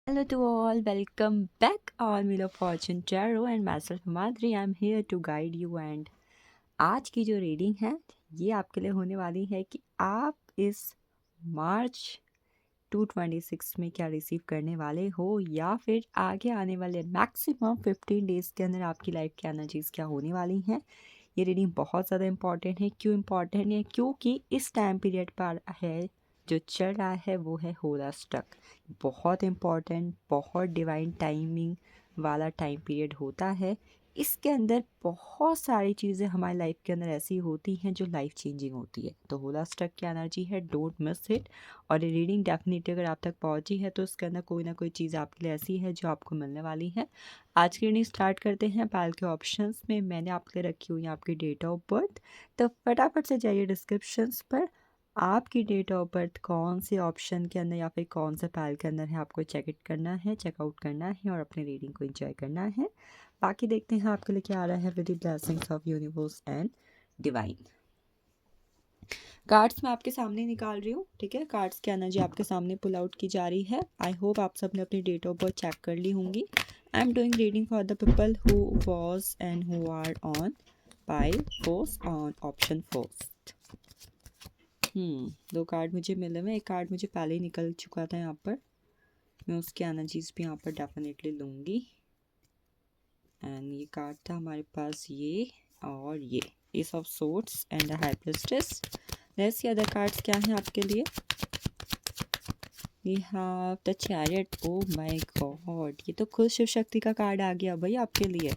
Hello to all, welcome back on Wheel of Fortune Tarot and myself Madhuri. I'm here to guide you and आज की जो reading है ये आपके लिए होने वाली है कि आप इस मार्च 2026 में क्या रिसीव करने वाले हो या फिर आगे आने वाले मैक्सिमम 15 डेज़ के अंदर आपकी लाइफ की एनर्जीज क्या होने वाली हैं। ये रीडिंग बहुत ज़्यादा इम्पॉर्टेंट है। क्यों इम्पॉर्टेंट है? क्योंकि इस टाइम पीरियड पर है जो चल रहा है वो है होला स्टक। बहुत इम्पॉर्टेंट, बहुत डिवाइन टाइमिंग वाला टाइम पीरियड होता है। इसके अंदर बहुत सारी चीज़ें हमारी लाइफ के अंदर ऐसी होती हैं जो लाइफ चेंजिंग होती है। तो होला स्टक की एनर्जी है, डोंट मिस इट। और ये रीडिंग डेफिनेटली अगर आप तक पहुंची है तो उसके अंदर कोई ना कोई चीज़ आपके लिए ऐसी है जो आपको मिलने वाली है। आज की रीडिंग स्टार्ट करते हैं। पैल के ऑप्शंस में मैंने आपके लिए रखी हुई है आपकी डेट ऑफ बर्थ। तो फटाफट से जाइए डिस्क्रिप्शंस पर, आपकी डेट ऑफ बर्थ कौन से ऑप्शन के अंदर या फिर कौन सा पैल के अंदर है आपको चेक इट करना है, चेकआउट करना है और अपनी रीडिंग को एंजॉय करना है। बाकी देखते हैं आपके लिए क्या आ रहा है with the blessings of universe and divine. Cards मैं आपके सामने निकाल रही हूँ, ठीक है। कार्ड्स की एनर्जी आपके सामने पुल आउट की जा रही है। आई होप आप सबने अपनी डेट ऑफ बर्थ चेक कर ली होंगी। I am doing reading for the people who was and who are on pile fours on option first. दो कार्ड मुझे मिले हुए। एक कार्ड मुझे पहले ही निकल चुका था यहाँ पर, मैं उसकी एनर्जीज भी यहाँ पर डेफिनेटली लूँगी। एंड ये कार्ड था हमारे पास, ये और ये ace of swords and the high priestess. Let's see other cards क्या हैं आपके लिए। We have the chariot. Oh my god, ये तो खुद शिव शक्ति का कार्ड आ गया भाई आपके लिए।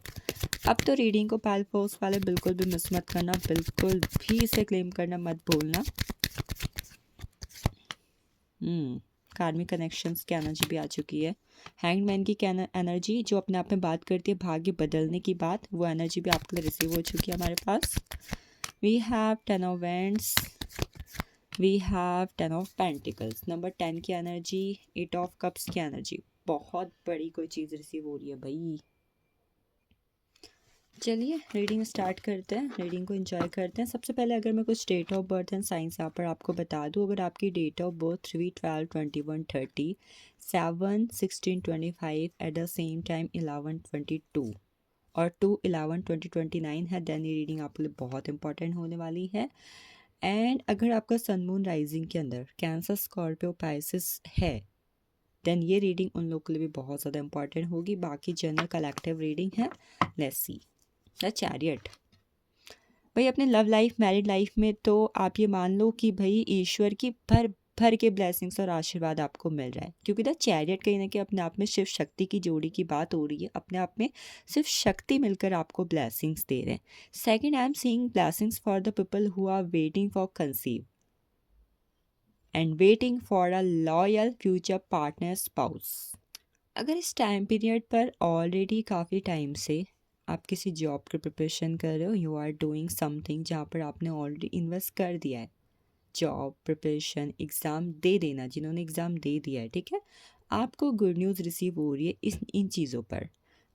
अब तो रीडिंग को पैल फोर्स वाले बिल्कुल भी मिस मत करना, बिल्कुल भी इसे क्लेम करना मत भूलना। कार्मिक कनेक्शंस की एनर्जी भी आ चुकी है। हैंगमैन की एनर्जी जो अपने आप में बात करती है भाग्य बदलने की बात, वो एनर्जी भी आपके लिए रिसीव हो चुकी है हमारे पास। We have 10 of wands, we have 10 of pentacles. Number 10 की एनर्जी, 8 ऑफ कप्स की एनर्जी। बहुत बड़ी कोई चीज़ रिसीव हो रही है भाई। चलिए रीडिंग स्टार्ट करते हैं, रीडिंग को एंजॉय करते हैं। सबसे पहले अगर मैं कुछ date of birth and signs यहाँ पर आपको बता दूँ। अगर आपकी date of birth 3/12/21 7 16 25 at the same time 11/22 और 2/11/2029 है, देन ये रीडिंग आपके लिए बहुत इंपॉर्टेंट होने वाली है। एंड अगर आपका सन मून राइजिंग के अंदर कैंसर, स्कॉर्पियो, पाइसिस है, देन ये रीडिंग उन लोगों के लिए भी बहुत ज़्यादा इंपॉर्टेंट होगी। बाकी जनरल कलेक्टिव रीडिंग है। Let's see the chariot. भाई अपने लव लाइफ, मैरिड लाइफ में तो आप ये मान लो कि भाई ईश्वर की भर भर के ब्लेसिंग्स और आशीर्वाद आपको मिल रहा है, क्योंकि द चैरियट कहीं ना कहीं अपने आप में शिव शक्ति की जोड़ी की बात हो रही है। अपने आप में सिर्फ शक्ति मिलकर आपको ब्लेसिंग्स दे रहे हैं। Second, I am seeing blessings for the people who are waiting for conceive and waiting for a loyal future partner spouse. अगर इस टाइम पीरियड पर ऑलरेडी काफ़ी टाइम से आप किसी जॉब की प्रिपरेशन कर रहे हो, यू आर डूइंग समथिंग जहाँ पर आपने ऑलरेडी इन्वेस्ट कर दिया है, जॉब प्रिपरेशन, एग्ज़ाम दे देना, जिन्होंने एग्ज़ाम दे दिया है, ठीक है, आपको गुड न्यूज़ रिसीव हो रही है इन चीज़ों पर।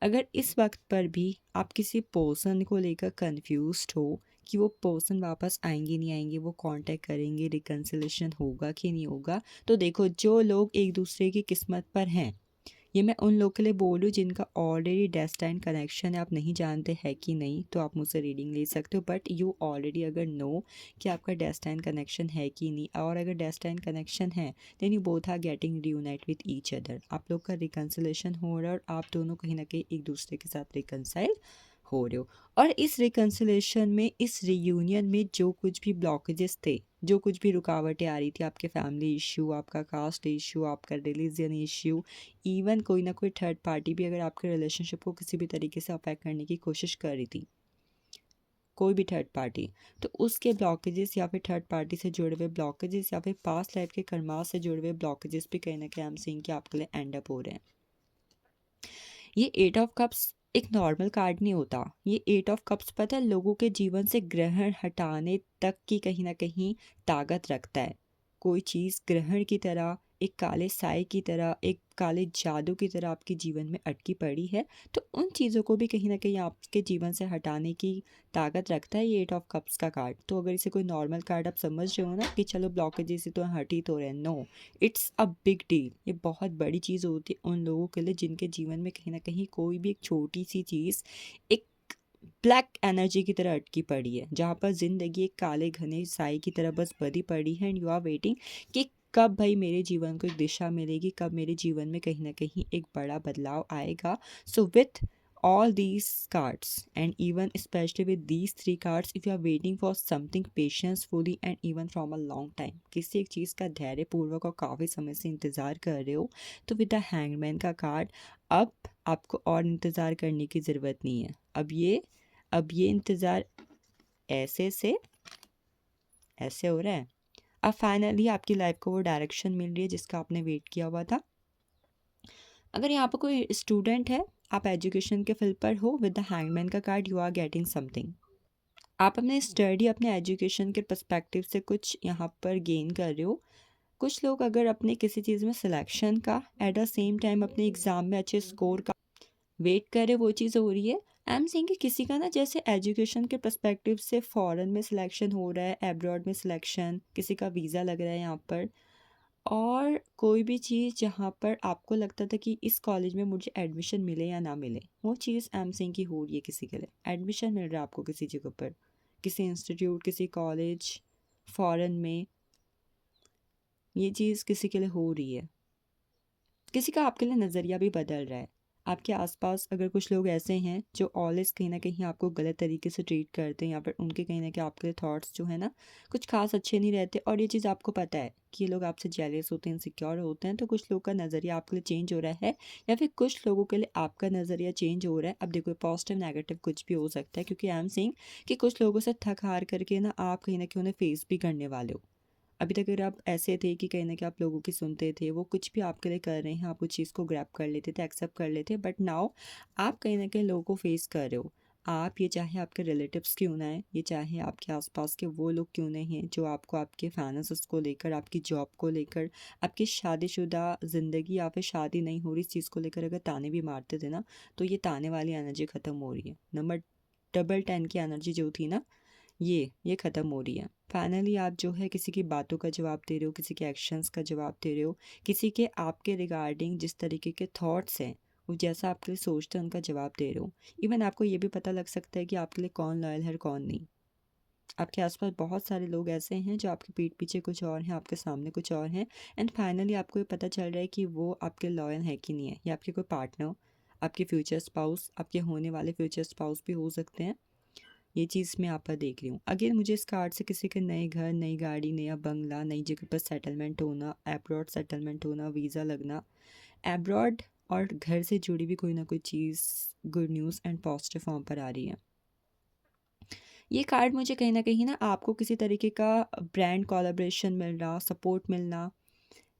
अगर इस वक्त पर भी आप किसी पर्सन को लेकर कंफ्यूज्ड हो कि वो पर्सन वापस आएंगे नहीं आएंगे, वो कांटेक्ट करेंगे, रिकन्सिलेशन होगा कि नहीं होगा, तो देखो जो लोग एक दूसरे की किस्मत पर हैं, ये मैं उन लोगों के लिए बोल रही हूँ जिनका ऑलरेडी डेस्टाइन कनेक्शन है। आप नहीं जानते हैं कि नहीं तो आप मुझसे रीडिंग ले सकते हो, बट यू ऑलरेडी अगर नो कि आपका डेस्टाइन कनेक्शन है कि नहीं, और अगर डेस्टाइन कनेक्शन है then you both are getting reunite with each other. आप लोग का रिकन्सिलेशन हो रहा है और आप दोनों कहीं ना कहीं एक दूसरे के साथ रिकन्साइल हो रहे हो। और इस रिकन्सिलेशन में, इस रियूनियन में जो कुछ भी ब्लॉकेजेस थे, जो कुछ भी रुकावटें आ रही थी, आपके फैमिली इश्यू, आपका कास्ट इश्यू, आपका रिलीजन इश्यू, इवन कोई ना कोई थर्ड पार्टी भी अगर आपके रिलेशनशिप को किसी भी तरीके से अफेक्ट करने की कोशिश कर रही थी, कोई भी थर्ड पार्टी, तो उसके ब्लॉकेजेस या फिर थर्ड पार्टी से जुड़े हुए ब्लॉकेजेस या फिर पास्ट लाइफ के कर्मास से जुड़े हुए ब्लॉकेजेस भी कहीं ना कहीं हम सीन के आपके लिए एंड अप हो रहे हैं। ये 8 ऑफ कप्स एक नॉर्मल कार्ड नहीं होता। ये 8 ऑफ कप्स पता है लोगों के जीवन से ग्रहण हटाने तक की कहीं ना कहीं ताकत रखता है। कोई चीज़ ग्रहण की तरह एक काले साए की तरह, एक काले जादू की तरह आपके जीवन में अटकी पड़ी है, तो उन चीज़ों को भी कहीं न कहीं आपके जीवन से हटाने की ताकत रखता है ये 8 ऑफ कप्स का कार्ड। तो अगर इसे कोई नॉर्मल कार्ड आप समझ रहे हो ना कि चलो ब्लॉकेजेस से तो हट ही तो रहे हैं, no, it's a big deal. ये बहुत बड़ी चीज़ होती है उन लोगों के लिए जिनके जीवन में कहीं न कहीं कोई भी एक छोटी-सी चीज़ एक ब्लैक एनर्जी की तरह अटकी पड़ी है, जहाँ पर ज़िंदगी एक काले घने साए की तरह बस बधी पड़ी है, एंड यू आर वेटिंग कि कब भाई मेरे जीवन को एक दिशा मिलेगी, कब मेरे जीवन में कहीं ना कहीं एक बड़ा बदलाव आएगा। So with all these cards and even especially with these 3 cards, if you are waiting for something patientfully and even from a long time, किसी एक चीज़ का धैर्य पूर्वक और काफ़ी समय से इंतज़ार कर रहे हो, तो विद द हैंगमैन का कार्ड अब आपको और इंतज़ार करने की ज़रूरत नहीं है। अब ये इंतज़ार ऐसे से ऐसे हो रहा है। अब फाइनली आपकी लाइफ को वो डायरेक्शन मिल रही है जिसका आपने वेट किया हुआ था। अगर यहाँ पर कोई स्टूडेंट है, आप एजुकेशन के फील्ड पर हो, विद द हैंगमैन का card you are getting something. आप अपने स्टडी, अपने एजुकेशन के पर्सपेक्टिव से कुछ यहाँ पर गेन कर रहे हो। कुछ लोग अगर अपने किसी चीज़ में सिलेक्शन का एट द सेम टाइम अपने एग्ज़ाम में अच्छे स्कोर का वेट करे, वो चीज़ हो रही है। आई एम सेइंग कि किसी का ना जैसे एजुकेशन के पर्सपेक्टिव से फॉरेन में सिलेक्शन हो रहा है, एब्रॉड में सिलेक्शन, किसी का वीज़ा लग रहा है यहाँ पर, और कोई भी चीज़ जहाँ पर आपको लगता था कि इस कॉलेज में मुझे एडमिशन मिले या ना मिले, वो चीज़ आई एम सेइंग कि हो रही है। किसी के लिए एडमिशन मिल रहा है आपको किसी जगह पर, किसी इंस्टीट्यूट, किसी कॉलेज फॉरेन में, ये चीज़ किसी के लिए हो रही है। किसी का आपके लिए नज़रिया भी बदल रहा है। आपके आसपास अगर कुछ लोग ऐसे हैं जो ऑलवेज कहीं ना कहीं आपको गलत तरीके से ट्रीट करते हैं, या फिर उनके कहीं ना कहीं आपके थॉट्स जो है ना कुछ खास अच्छे नहीं रहते, और ये चीज़ आपको पता है कि ये लोग आपसे जेलस होते हैं, इनसिक्योर होते हैं, तो कुछ लोग का नज़रिया आपके लिए चेंज हो रहा है, या फिर कुछ लोगों के लिए आपका नज़रिया चेंज हो रहा है। अब देखो पॉजिटिव नेगेटिव कुछ भी हो सकता है, क्योंकि आई एम सेइंग कि कुछ लोगों से थक हार करके ना आप कहीं ना कहीं उन्हें फेस भी करने वाले हो। अभी तक अगर आप ऐसे थे कि कहीं ना कहीं आप लोगों की सुनते थे, वो कुछ भी आपके लिए कर रहे हैं, आप उस चीज़ को ग्रैब कर लेते थे, एक्सेप्ट कर लेते, बट नाउ आप कहीं ना कहीं लोगों को फेस कर रहे हो। आप, ये चाहे आपके रिलेटिव्स क्यों ना है, ये चाहे आपके आसपास के वो लोग क्यों नहीं हैं जो आपको आपके फाइनेंस को लेकर, आपकी जॉब को लेकर, आपकी शादीशुदा ज़िंदगी या फिर शादी नहीं हो रही इस चीज़ को लेकर अगर ताने भी मारते थे ना, तो ये ताने वाली एनर्जी ख़त्म हो रही है। नंबर डबल 10 की एनर्जी जो थी ना, ये ख़त्म हो रही है। फाइनली आप जो है किसी की बातों का जवाब दे रहे हो, किसी के एक्शंस का जवाब दे रहे हो, किसी के आपके रिगार्डिंग जिस तरीके के थॉट्स हैं, वो जैसा आपके लिए सोचते हैं उनका जवाब दे रहे हो। इवन आपको ये भी पता लग सकता है कि आपके लिए कौन लॉयल है और कौन नहीं। आपके आसपास बहुत सारे लोग ऐसे हैं जो आपके पीठ पीछे कुछ और हैं, आपके सामने कुछ और हैं, एंड फाइनली आपको ये पता चल रहा है कि वो आपके लॉयल है कि नहीं है, या आपके कोई पार्टनर, आपके फ्यूचर स्पाउस, आपके होने वाले फ्यूचर स्पाउस भी हो सकते हैं। ये चीज़ मैं आप पर देख रही हूँ। अगेन मुझे इस कार्ड से किसी के नए घर, नई गाड़ी, नया बंगला, नई जगह पर सेटलमेंट होना, एब्रॉड सेटलमेंट होना, वीज़ा लगना, एब्रॉड और घर से जुड़ी भी कोई ना कोई चीज़ good news and positive form पर आ रही है। ये कार्ड मुझे कहीं ना कहीं ना आपको किसी तरीके का ब्रांड कोलैबोरेशन मिलना, सपोर्ट मिलना,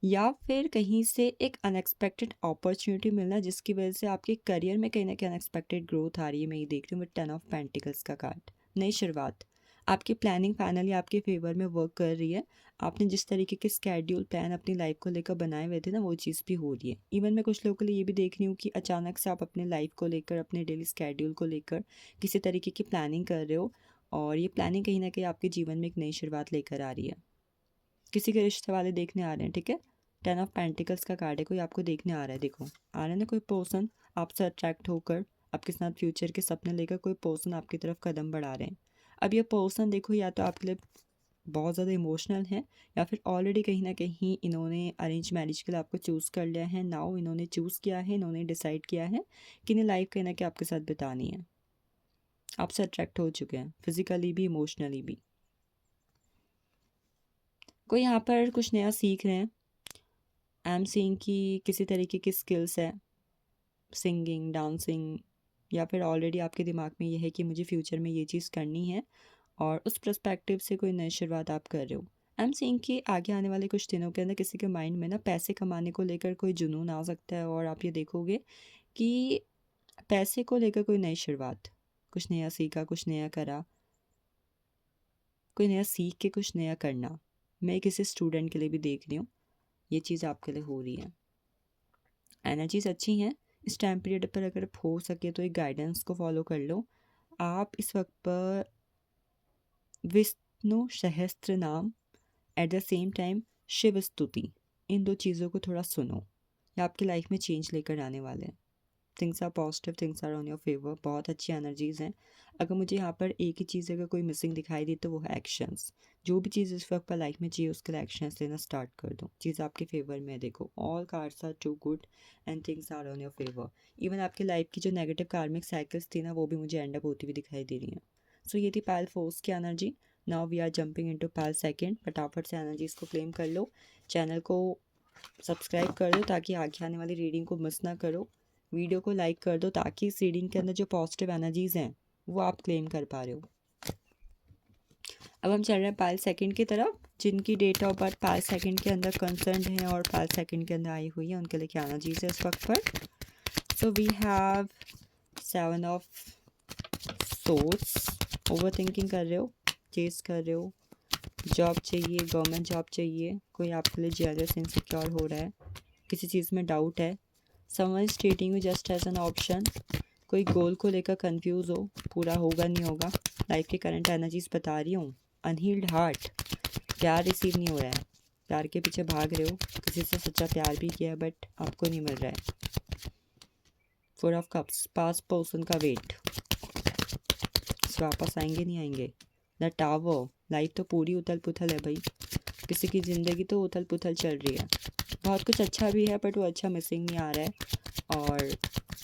या फिर कहीं से एक अनएक्सपेक्टेड अपॉर्चुनिटी मिलना जिसकी वजह से आपके करियर में कहीं ना कहीं अनएक्सपेक्टेड ग्रोथ आ रही है। मैं ये देख रही हूँ विद 10 ऑफ पेंटिकल्स का कार्ड। नई शुरुआत, आपकी प्लानिंग फाइनली आपके फेवर में वर्क कर रही है। आपने जिस तरीके के स्केड्यूल प्लान अपनी लाइफ को लेकर बनाए हुए थे ना, वो चीज़ भी हो रही है। इवन मैं कुछ लोगों के लिए ये भी देख रही हूँ कि अचानक से आप अपने लाइफ को लेकर, अपने डेली स्केड्यूल को लेकर किसी तरीके की प्लानिंग कर रहे हो, और ये प्लानिंग कहीं ना कहीं आपके जीवन में एक नई शुरुआत लेकर आ रही है। किसी के रिश्ते वाले देखने आ रहे हैं, ठीक है। 10 ऑफ पेंटिकल्स का कार्ड है, कोई आपको देखने आ रहा है, देखो आ रहा है ना कोई पर्सन आपसे अट्रैक्ट होकर आपके साथ फ्यूचर के सपने लेकर कोई पर्सन आपकी तरफ कदम बढ़ा रहे हैं। अब ये पर्सन देखो या तो आपके लिए बहुत ज़्यादा इमोशनल है, या फिर ऑलरेडी कहीं ना कहीं इन्होंने अरेंज मैरिज के लिए आपको चूज़ कर लिया है। नाउ इन्होंने चूज़ किया है, इन्होंने डिसाइड किया है कि इन्हें लाइफ कहीं ना कहीं आपके साथ बितानी है। आपसे अट्रैक्ट हो चुके हैं, फिजिकली भी, इमोशनली भी। कोई यहाँ पर कुछ नया सीख रहे हैं। आई एम सीइंग कि किसी तरीके की स्किल्स है, सिंगिंग, डांसिंग, या फिर ऑलरेडी आपके दिमाग में ये है कि मुझे फ्यूचर में ये चीज़ करनी है, और उस पर्सपेक्टिव से कोई नई शुरुआत आप कर रहे हो। आई एम सीइंग कि आगे आने वाले कुछ दिनों के अंदर किसी के माइंड में ना पैसे कमाने को लेकर कोई जुनून आ सकता है, और आप ये देखोगे कि पैसे को लेकर कोई नई शुरुआत, कुछ नया सीखा, कुछ नया करा, कोई नया सीख के कुछ नया करना। मैं किसी स्टूडेंट के लिए भी देख रही हूँ। ये चीज़ आपके लिए हो रही है। एनर्जीज अच्छी हैं इस टाइम पीरियड पर। अगर हो सके तो एक गाइडेंस को फॉलो कर लो। आप इस वक्त पर Vishnu Sahastra Naam, at the same time Shiv स्तुति, इन दो चीज़ों को थोड़ा सुनो। ये आपकी लाइफ में चेंज लेकर आने वाले हैं। Things are positive, things are on your favour, बहुत अच्छी एनर्जीज़ हैं। अगर मुझे यहाँ पर एक ही चीज़ अगर कोई मिसिंग दिखाई दी तो वो है एक्शंस। जो भी चीज़ इस वक्त पर लाइफ में चाहिए उसके लिए एक्शंस लेना स्टार्ट कर दो। चीज़ आपके फेवर में है। देखो, all cards are too good and things are on your favour. Even आपकी लाइफ की जो नेगेटिव कार्मिक साइकिल्स थी ना, वो भी मुझे एंड अप होती हुई दिखाई दे रही हैं। सो ये थी पैल फोर्स की energy. Now we are jumping into pile second. फटाफट से एनर्जीज़ को क्लेम कर लो। चैनल को सब्सक्राइब कर दो ताकि आगे आने वाली रीडिंग को मिस ना करो। वीडियो को लाइक कर दो ताकि इस रीडिंग के अंदर जो पॉजिटिव एनर्जीज़ हैं वो आप क्लेम कर पा रहे हो। अब हम चल रहे हैं पाल सेकंड की तरफ। जिनकी date of birth pile second के अंदर कंसर्न है और पाल सेकंड के अंदर आई हुई है, उनके लिए क्या एनर्जीज है इस वक्त पर। So we have 7 of swords. Overthinking कर रहे हो, चेस कर रहे हो, जॉब चाहिए, गवर्नमेंट जॉब चाहिए, कोई आपके लिए जेलस इनसिक्योर हो रहा है, किसी चीज़ में डाउट है, someone stating you just as an option, कोई गोल को लेकर कंफ्यूज हो, पूरा होगा नहीं होगा। लाइफ की करंट एनर्जीज बता रही हूँ। अनहील्ड हार्ट, प्यार रिसीव नहीं हो रहा है, प्यार के पीछे भाग रहे हो, किसी से सच्चा प्यार भी किया बट आपको नहीं मिल रहा है। 4 ऑफ कप्स, पास पर्सन का वेट, वापस आएंगे नहीं आएंगे। द टावर, लाइफ तो पूरी उथल पुथल है भाई, किसी की ज़िंदगी तो उथल पुथल चल रही है। बहुत कुछ अच्छा भी है बट वो अच्छा मिसिंग नहीं आ रहा है, और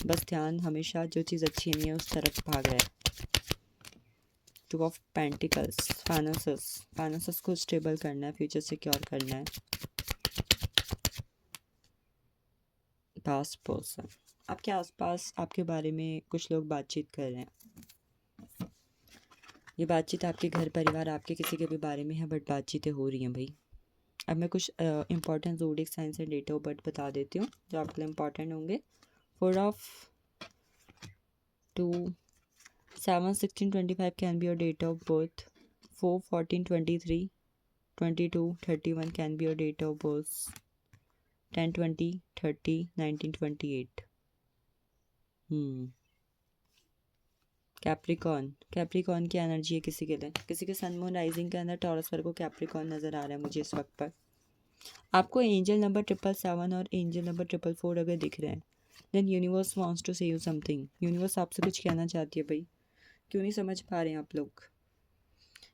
बस ध्यान हमेशा जो चीज़ अच्छी नहीं है उस तरफ भाग रहा है। 2 ऑफ पेंटिकल्स, फाइनेंसेस को स्टेबल करना है, फ्यूचर सिक्योर करना है। पास्ट पर्सन, आपके आसपास आपके बारे में कुछ लोग बातचीत कर रहे हैं। ये बातचीत आपके घर परिवार आपके किसी के भी बारे में है बट बातचीतें हो रही हैं भाई। अब मैं कुछ important zodiac signs and date of birth बता देती हूँ जो आपके लिए इंपॉर्टेंट होंगे। 4 of 2, 7 16 25 can be your date of birth. 4 14 23 22 31 can be your date of birth. 10 20 30 19 28। Capricorn की एनर्जी है किसी के लिए। किसी के सन मून राइजिंग के अंदर टॉरस वर्गो कैप्रिकॉन नज़र आ रहा है मुझे इस वक्त पर। आपको एंजल नंबर 777 और एंजल नंबर 444 अगर दिख रहे हैं, देन यूनिवर्स वांट्स टू से यू समथिंग। यूनिवर्स आपसे कुछ कहना चाहती है भाई। क्यों नहीं समझ पा रहे हैं आप लोग?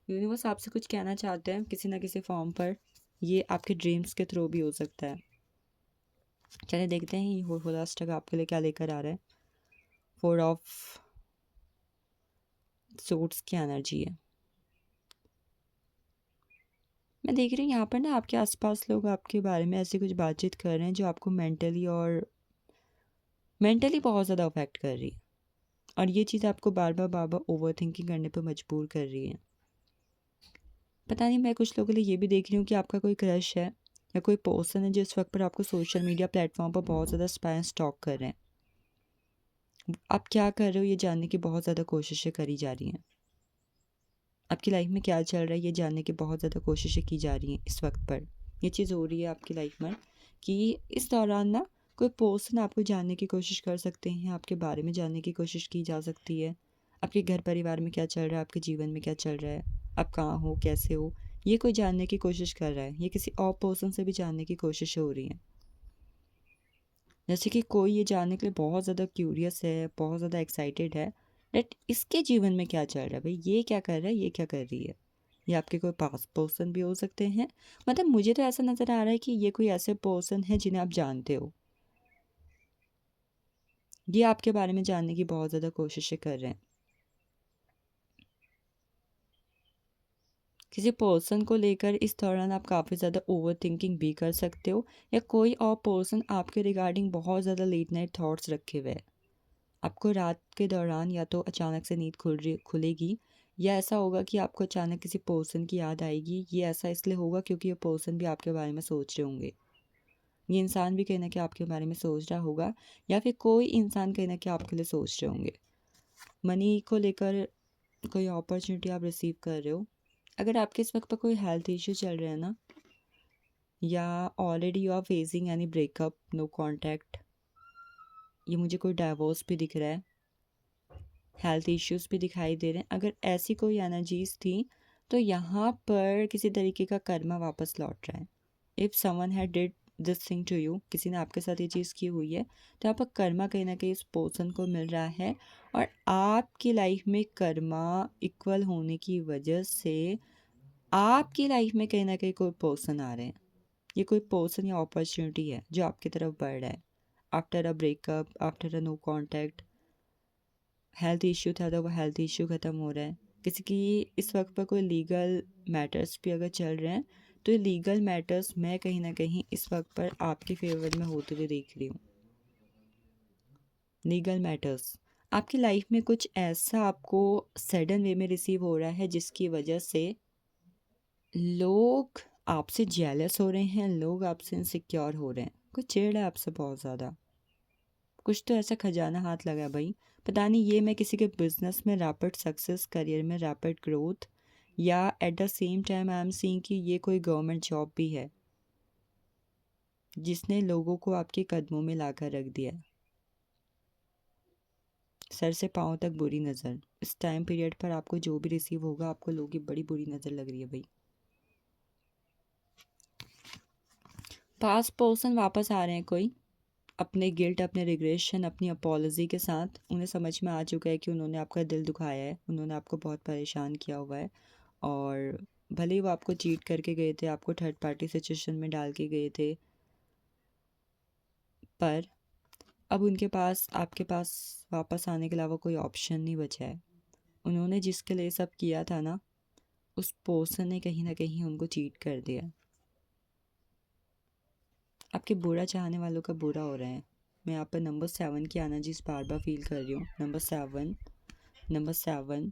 यूनिवर्स आपसे कुछ कहना चाहते हैं किसी ना किसी फॉर्म पर। ये आपके ड्रीम्स के थ्रू भी हो सकता है। चलिए देखते हैं ये होलास्टक आपके लिए क्या लेकर आ रहा है। 4 ऑफ सोर्ड्स की एनर्जी है। मैं देख रही हूँ यहाँ पर ना आपके आसपास लोग आपके बारे में ऐसी कुछ बातचीत कर रहे हैं जो आपको मेंटली बहुत ज़्यादा अफेक्ट कर रही है, और ये चीज़ आपको बार बार ओवर थिंकिंग करने पर मजबूर कर रही है। पता नहीं, मैं कुछ लोगों के लिए ये भी देख रही हूँ कि आपका कोई क्रश है या कोई पर्सन है जो इस वक्त पर आपको सोशल मीडिया प्लेटफॉर्म पर बहुत ज़्यादा स्पैम स्टॉक कर रहे हैं। आप क्या कर रहे हो ये जानने की बहुत ज़्यादा कोशिशें करी जा रही हैं। आपकी लाइफ में क्या चल रहा है ये जानने की बहुत ज़्यादा कोशिशें की जा रही हैं इस वक्त पर। ये चीज़ हो रही है आपकी लाइफ में कि इस दौरान ना कोई पर्सन आपको जानने की कोशिश कर सकते हैं, आपके बारे में जानने की कोशिश की जा सकती है। आपके घर परिवार में क्या चल रहा है, आपके जीवन में क्या चल रहा है, आप कहाँ हो, कैसे हो, ये कोई जानने की कोशिश कर रहा है। ये किसी और पर्सन से भी जानने की कोशिश हो रही है। जैसे कि कोई ये जानने के लिए बहुत ज़्यादा क्यूरियस है, बहुत ज़्यादा एक्साइटेड है डेट इसके जीवन में क्या चल रहा है भाई, ये क्या कर रहा है, ये क्या कर रही है। ये आपके कोई पास पर्सन भी हो सकते हैं। मतलब मुझे तो ऐसा नज़र आ रहा है कि ये कोई ऐसे पर्सन है जिन्हें आप जानते हो। ये आपके बारे में जानने की बहुत ज़्यादा कोशिशें कर रहे हैं। किसी पर्सन को लेकर इस दौरान आप काफ़ी ज़्यादा ओवर थिंकिंग भी कर सकते हो, या कोई और पर्सन आपके रिगार्डिंग बहुत ज़्यादा लेट नाइट थॉट्स रखे हुए हैं। आपको रात के दौरान या तो अचानक से नींद खुलेगी, या ऐसा होगा कि आपको अचानक किसी पर्सन की याद आएगी। ये ऐसा इसलिए होगा क्योंकि ये पर्सन भी आपके बारे में सोच रहे होंगे। ये इंसान भी कहीं ना कहीं आपके बारे में सोच रहा होगा, या फिर कोई इंसान कहीं ना कहीं आपके लिए सोच रहे होंगे। मनी को लेकर कोई अपॉर्चुनिटी आप रिसीव कर रहे हो। अगर आपके इस वक्त पर कोई हेल्थ इश्यू चल रहे हैं ना, या already you are facing any breakup, no contact, ये मुझे कोई डाइवोर्स भी दिख रहा है, हेल्थ इश्यूज भी दिखाई दे रहे हैं। अगर ऐसी कोई एनर्जीज थी तो यहाँ पर किसी तरीके का कर्मा वापस लौट रहा है। If someone had did this thing to you, किसी ने आपके साथ ये चीज़ की हुई है, तो यहाँ पर कर्मा कहीं ना कहीं इस पर्सन को मिल रहा है। और आपकी लाइफ में कर्मा इक्वल होने की वजह से आपकी लाइफ में कहीं ना कहीं कोई पर्सन आ रहे हैं। ये कोई पर्सन या अपॉर्चुनिटी है जो आपकी तरफ बढ़ रहा है। After a breakup, after a no contact, health issue था तो वो हेल्थ इश्यू ख़त्म हो रहा है। किसी की इस वक्त पर कोई लीगल मैटर्स भी अगर चल रहे हैं तो ये लीगल मैटर्स मैं कहीं ना कहीं इस वक्त पर आपके फेवर में होते हुए देख रही हूँ। लीगल मैटर्स आपकी लाइफ में कुछ ऐसा आपको सडन वे में रिसीव हो रहा है जिसकी वजह से लोग आपसे जेलस हो रहे हैं, लोग आपसे इनसिक्योर हो रहे हैं, कुछ चिढ़ है आपसे बहुत ज़्यादा। कुछ तो ऐसा खजाना हाथ लगा है भाई, पता नहीं ये मैं किसी के बिजनेस में रैपिड सक्सेस, करियर में रैपिड ग्रोथ, या eight the same time I am seeing कि ये कोई गवर्नमेंट जॉब भी है जिसने लोगों को आपके कदमों में लाकर रख दिया है। सर से पाँव तक बुरी नज़र, इस टाइम पीरियड पर आपको जो भी रिसीव होगा आपको लोगों की बड़ी बुरी नज़र लग रही है भाई। पास्ट पर्सन वापस आ रहे हैं कोई, अपने गिल्ट, अपने रिग्रेशन, अपनी अपॉलजी के साथ। उन्हें समझ में आ चुका है कि उन्होंने आपका दिल दुखाया है, उन्होंने आपको बहुत परेशान किया हुआ है। और भले ही वो आपको चीट करके गए थे, आपको थर्ड पार्टी सिचुएशन में डाल के गए थे, पर अब उनके पास आपके पास वापस आने के अलावा कोई ऑप्शन नहीं बचा है। उन्होंने जिसके लिए सब किया था ना, उस पर्सन ने कहीं ना कहीं उनको चीट कर दिया। आपके बुरा चाहने वालों का बुरा हो रहा है। मैं यहाँ पर नंबर 7 की एनर्जी बार बार फील कर रही हूँ। नंबर 7, नंबर 7,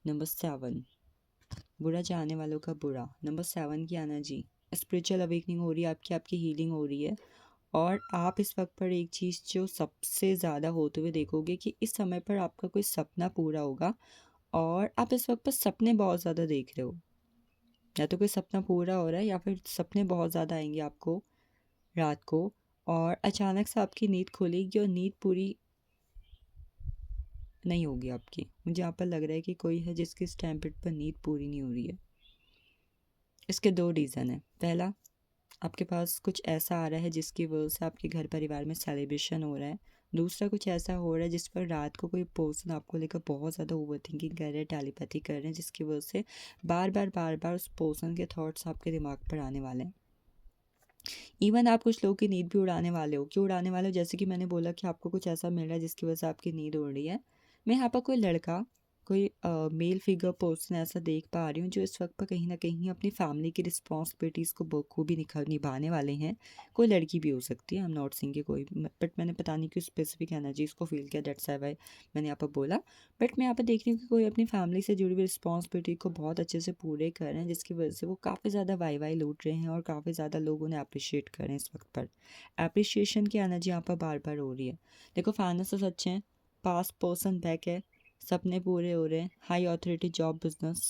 नंबर 7, बुरा चाहने वालों का बुरा। नंबर 7 की एनर्जी, स्पिरिचुअल अवेकनिंग हो रही है आपकी, आपकी हीलिंग हो रही है। और आप इस वक्त पर एक चीज़ जो सबसे ज़्यादा होते हुए देखोगे कि इस समय पर आपका कोई सपना पूरा होगा। और आप इस वक्त पर सपने बहुत ज़्यादा देख रहे हो, या तो कोई सपना पूरा हो रहा है या फिर सपने बहुत ज़्यादा आएंगे आपको रात को, और अचानक से आपकी नींद खुलेगी और नींद पूरी नहीं होगी आपकी। मुझे यहाँ पर लग रहा है कि कोई है जिसकी इस टाइम पीरियड पर नींद पूरी नहीं हो रही है। इसके दो रीज़न है। पहला, आपके पास कुछ ऐसा आ रहा है जिसकी वजह से आपके घर परिवार में सेलिब्रेशन हो रहा है। दूसरा, कुछ ऐसा हो रहा है जिस पर रात को कोई पर्सन आपको लेकर बहुत ज़्यादा ओवर थिंकिंग कर रहे हैं, टेलीपैथी कर रहे हैं, जिसकी वजह से बार बार उस पर्सन के थॉट्स आपके दिमाग पर आने वाले हैं। इवन आप कुछ लोगों की नींद भी उड़ाने वाले हो। क्यों उड़ाने वाले हो? जैसे कि मैंने बोला कि आपको कुछ ऐसा मिल रहा है जिसकी वजह से आपकी नींद उड़ रही है। मैं यहाँ पर कोई लड़का, कोई मेल फिगर पर्सन ऐसा देख पा रही हूँ जो इस वक्त पर कहीं ना कहीं अपनी फैमिली की रिस्पॉन्सिबिलिटीज़ को बखूबी निभाने वाले हैं। कोई लड़की भी हो सकती है, आई एम नॉट सेइंग कि कोई, बट मैंने पता नहीं कि स्पेसिफिक एनर्जीज़ को फील किया, दैट्स व्हाई मैंने यहाँ पर बोला। बट मैं यहाँ पर देख रही हूँ कि कोई अपनी फैमिली से जुड़ी हुई रिस्पॉन्सिबिलिटी को बहुत अच्छे से पूरे कर रहे हैं, जिसकी वजह से वो काफ़ी ज़्यादा वाई लूट रहे हैं और काफ़ी ज़्यादा लोग उन्हें अप्रिशिएट कर रहे हैं इस वक्त पर। अप्रिशिएशन की एनर्जी यहाँ पर बार बार हो रही है। देखो, फाइनेंस तो सच है, पास्ट पर्सन बैक है, सपने पूरे हो रहे हैं, high authority job, business,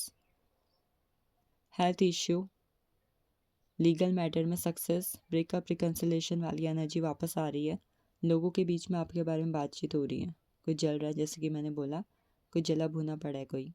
health issue, legal matter में सक्सेस, ब्रेकअप, रिकन्सिलेशन वाली एनर्जी वापस आ रही है। लोगों के बीच में आपके बारे में बातचीत हो रही है। कोई जल रहा है, जैसे कि मैंने बोला, कोई जला भुना पड़ा है कोई।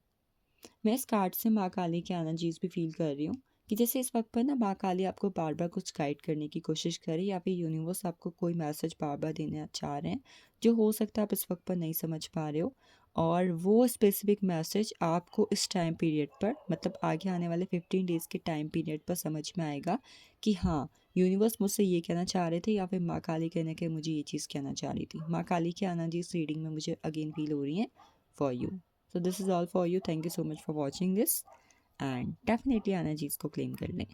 मैं इस कार्ड से माँ काली की एनर्जीज भी फील कर रही हूँ कि जैसे इस वक्त पर ना माँ काली आपको बार बार कुछ गाइड करने की कोशिश करे, या फिर यूनिवर्स आपको कोई मैसेज बार बार देना चाह रहे हैं जो हो सकता है आप इस वक्त पर नहीं समझ पा रहे हो। और वो स्पेसिफिक मैसेज आपको इस टाइम पीरियड पर, मतलब आगे आने वाले 15 डेज़ के टाइम पीरियड पर समझ में आएगा कि हाँ, यूनिवर्स मुझसे ये कहना चाह रहे थे, या फिर माँ काली कहने के मुझे ये चीज़ कहना चाह रही थी। माँ काली की एनर्जीज रीडिंग में मुझे अगेन फील हो रही हैं for you. So this is all for you. Thank you so much for watching this, and definitely energies को क्लेम कर लें।